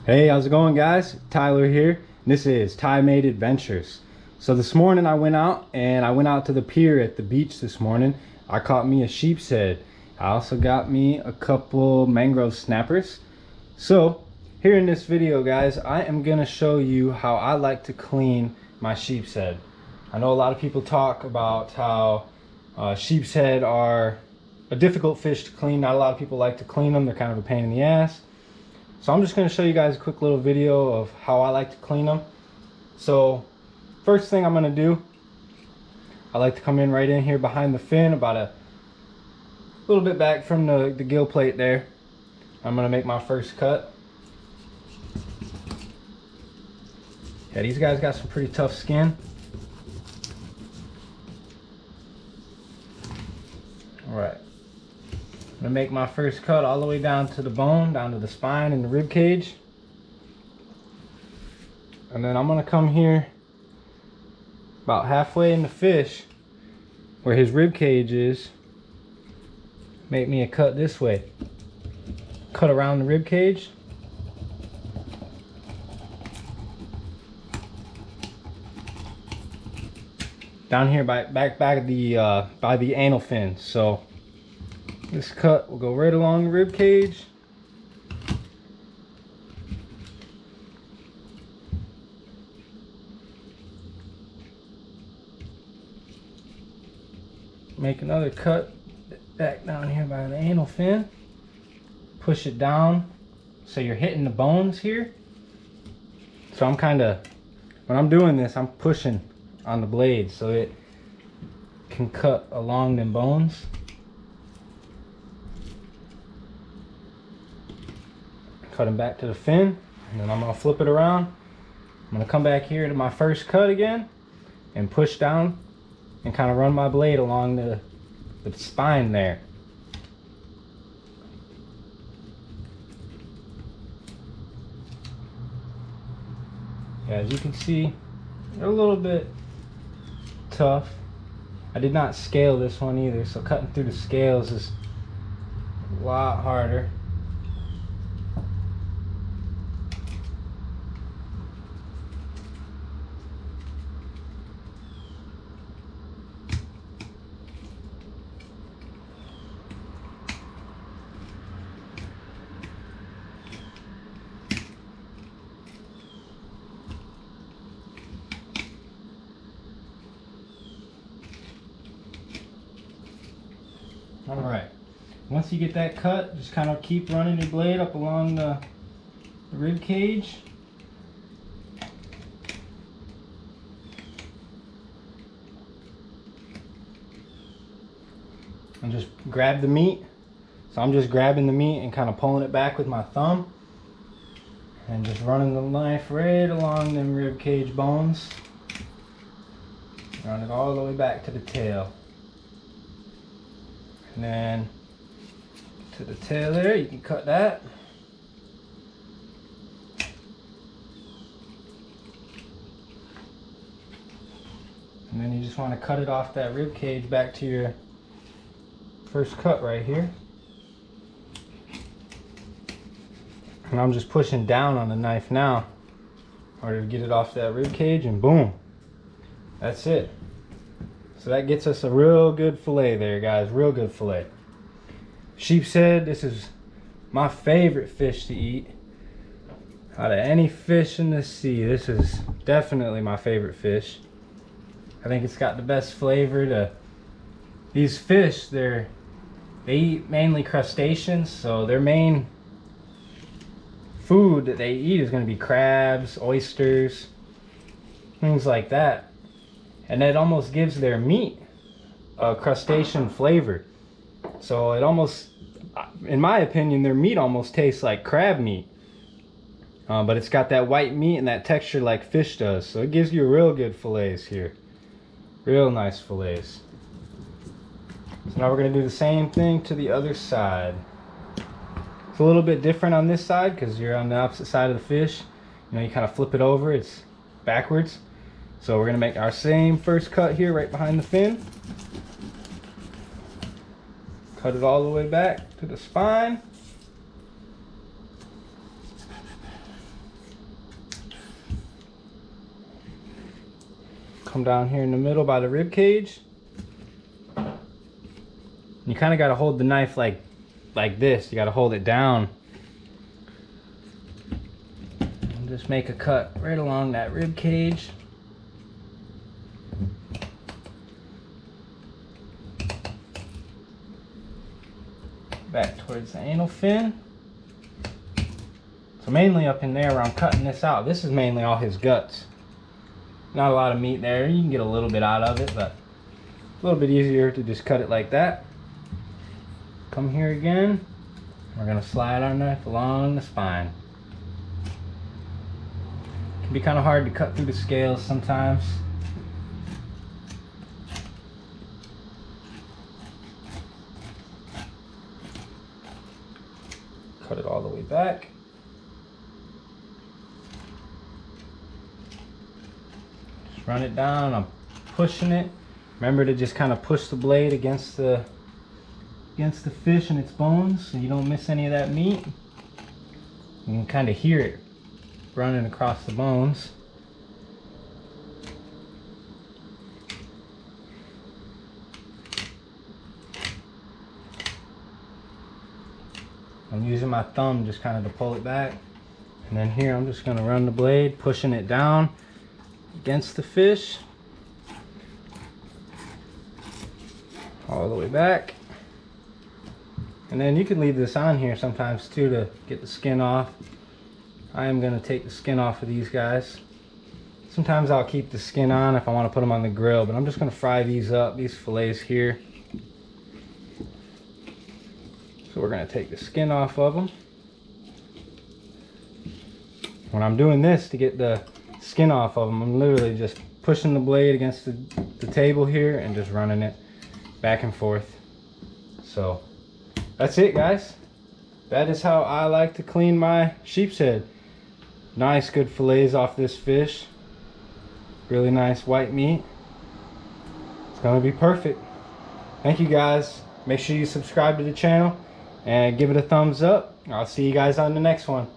Hey, how's it going, guys? Tyler here. This is Ty Made Adventures. So this morning I went out to the pier at the beach this morning. I caught me a sheepshead. I also got me a couple mangrove snappers. So here in this video, guys, I am gonna show you how I like to clean my sheepshead. I know a lot of people talk about how sheepshead are a difficult fish to clean. Not a lot of people like to clean them. They're kind of a pain in the ass. So I'm just going to show you guys a quick little video of how I like to clean them. So first thing I'm going to do, I like to come in right in here behind the fin, about a little bit back from the gill plate there. I'm going to make my first cut. Yeah, these guys got some pretty tough skin. All right. I'm gonna make my first cut all the way down to the bone, down to the spine and the rib cage. And then I'm gonna come here about halfway in the fish where his rib cage is. Make me a cut this way. Cut around the rib cage. Down here by the anal fin. So this cut will go right along the rib cage. Make another cut back down here by the anal fin. Push it down so you're hitting the bones here. So I'm when I'm doing this, I'm pushing on the blade so it can cut along them bones. Cut him back to the fin, and then I'm gonna flip it around. I'm gonna come back here to my first cut again and push down and kind of run my blade along the spine there. Yeah, as you can see, they're a little bit tough. I did not scale this one either, so cutting through the scales is a lot harder. All right, once you get that cut, just kind of keep running your blade up along the rib cage. And just grab the meat. So I'm just grabbing the meat and kind of pulling it back with my thumb. And just running the knife right along them rib cage bones. Run it all the way back to the tail. And then to the tail there, you can cut that. And then you just want to cut it off that rib cage back to your first cut right here. And I'm just pushing down on the knife now in order to get it off that rib cage, and boom, that's it. So that gets us a real good fillet there, guys. Real good fillet. Sheepshead, this is my favorite fish to eat. Out of any fish in the sea, this is definitely my favorite fish. I think it's got the best flavor. These fish, they eat mainly crustaceans, so their main food that they eat is going to be crabs, oysters, things like that. And it almost gives their meat a crustacean flavor. So it almost, in my opinion, their meat almost tastes like crab meat. But it's got that white meat and that texture like fish does. So it gives you real good fillets here. Real nice fillets. So now we're going to do the same thing to the other side. It's a little bit different on this side because you're on the opposite side of the fish. You know, you kind of flip it over, it's backwards. So we're going to make our same first cut here right behind the fin. Cut it all the way back to the spine. come down here in the middle by the rib cage. You kind of got to hold the knife like this. You got to hold it down. And just make a cut right along that rib cage. Back towards the anal fin. So mainly up in there where I'm cutting this out, this is mainly all his guts. Not a lot of meat there. You can get a little bit out of it, but a little bit easier to just cut it like that. Come here again. We're gonna slide our knife along the spine. It can be kind of hard to cut through the scales sometimes. Cut it all the way back. Just run it down. I'm pushing it. Remember to just kind of push the blade against the fish and its bones so you don't miss any of that meat. You can kind of hear it running across the bones. I'm using my thumb just kind of to pull it back. And then here I'm just going to run the blade, pushing it down against the fish. All the way back. And then you can leave this on here sometimes too to get the skin off. I am going to take the skin off of these guys. Sometimes I'll keep the skin on if I want to put them on the grill, but I'm just going to fry these up, these fillets here. So we're going to take the skin off of them. When I'm doing this to get the skin off of them, I'm literally just pushing the blade against the table here and just running it back and forth. So that's it, guys. That is how I like to clean my sheep's head. Nice good fillets off this fish. Really nice white meat. It's gonna be perfect. Thank you guys. Make sure you subscribe to the channel and give it a thumbs up. I'll see you guys on the next one.